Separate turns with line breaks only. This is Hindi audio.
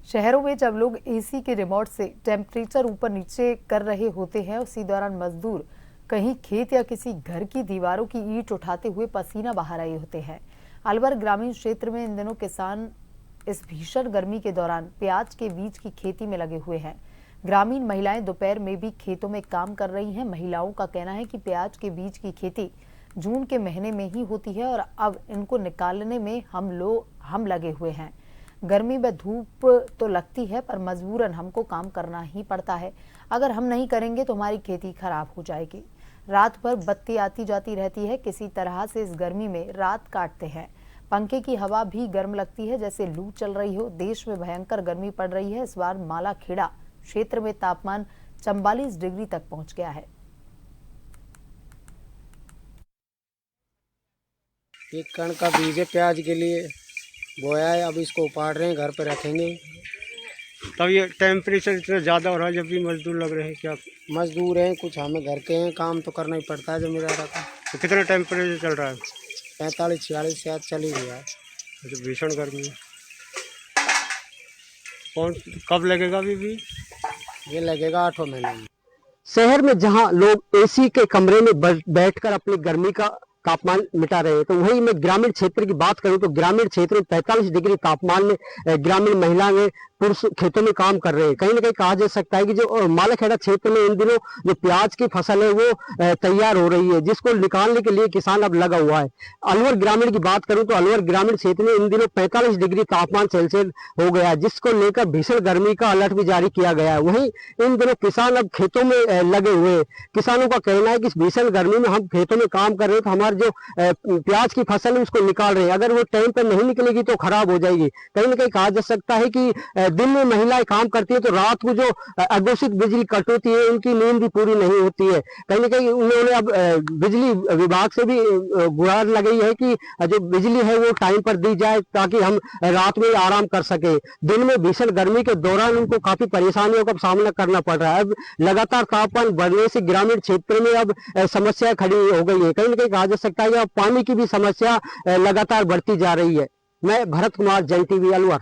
शहरों में जब लोग एसी के रिमोट से टेम्परेचर ऊपर नीचे कर रहे होते हैं, उसी दौरान मजदूर कहीं खेत या किसी घर की दीवारों की ईंट उठाते हुए पसीना बहा रहे होते हैं। अलवर ग्रामीण क्षेत्र में इन दिनों किसान इस भीषण गर्मी के दौरान प्याज के बीज की खेती में लगे हुए हैं। ग्रामीण महिलाएं दोपहर में भी खेतों में काम कर रही हैं। महिलाओं का कहना है कि प्याज के बीज की खेती जून के महीने में ही होती है और अब इनको निकालने में हम लगे हुए हैं। गर्मी में धूप तो लगती है, पर मजबूरन हमको काम करना ही पड़ता है। अगर हम नहीं करेंगे तो हमारी खेती खराब हो जाएगी। रात भर बत्ती आती जाती रहती है, किसी तरह से इस गर्मी में रात काटते हैं। पंखे की हवा भी गर्म लगती है, जैसे लू चल रही हो। देश में भयंकर गर्मी पड़ रही है। इस बार मालाखेड़ा क्षेत्र में तापमान 44 डिग्री तक पहुंच गया है।
एक कण का बीज है प्याज के लिए बोया है, अब इसको उपाड़ रहे हैं, घर पे रखेंगे।
तब ये टेम्परेचर इतना ज़्यादा हो रहा है, जब भी मजदूर लग रहे हैं। क्या
मजदूर हैं, कुछ हमें घर के हैं, काम तो करना ही पड़ता है जमींदारा का।
तो कितना टेम्परेचर चल रहा है?
45-46 शायद चल ही गया है।
तो भीषण गर्मी है। कौन कब लगेगा भी?
ये लगेगा 8 महीने में।
शहर में जहां लोग एसी के कमरे में बैठकर अपनी गर्मी का तापमान मिटा रहे हैं, तो वहीं मैं ग्रामीण क्षेत्र की बात करूं तो ग्रामीण क्षेत्र में 45 डिग्री तापमान में ग्रामीण महिलाएं पुरुष खेतों में काम कर रहे हैं। कहीं ना कहीं कहा जा सकता है कि जो मालाखेड़ा क्षेत्र में इन दिनों जो प्याज की फसल है वो तैयार हो रही है, जिसको निकालने के लिए किसान अब लगा हुआ है। अलवर ग्रामीण की बात करूं तो अलवर ग्रामीण क्षेत्र में इन दिनों 45 डिग्री तापमान सेल्सियस हो गया है, जिसको लेकर भीषण गर्मी का अलर्ट भी जारी किया गया है। वहीं इन दिनों किसान अब खेतों में लगे हुए हैं। किसानों का कहना है कि इस भीषण गर्मी में हम खेतों में काम कर रहे हैं, तो हमारे जो प्याज की फसल है उसको निकाल रहे हैं। अगर वो टाइम पर नहीं निकलेगी तो खराब हो जाएगी। कहीं ना कहीं कहा जा सकता है कि दिन में महिलाएं काम करती है तो रात को जो अघोषित बिजली कट होती है, उनकी नींद भी पूरी नहीं होती है। कहीं ना कहीं उन्होंने अब बिजली विभाग से भी गुहार लगाई है कि जो बिजली है वो टाइम पर दी जाए, ताकि हम रात में आराम कर सके। दिन में भीषण गर्मी के दौरान उनको काफी परेशानियों का सामना करना पड़ रहा है। अब लगातार तापमान बढ़ने से ग्रामीण क्षेत्र में अब समस्या खड़ी हो गई है। कहीं ना कहीं कहा जा सकता है कि अब पानी की भी समस्या लगातार बढ़ती जा रही है। मैं भरत कुमार, जय टीवी अलवर।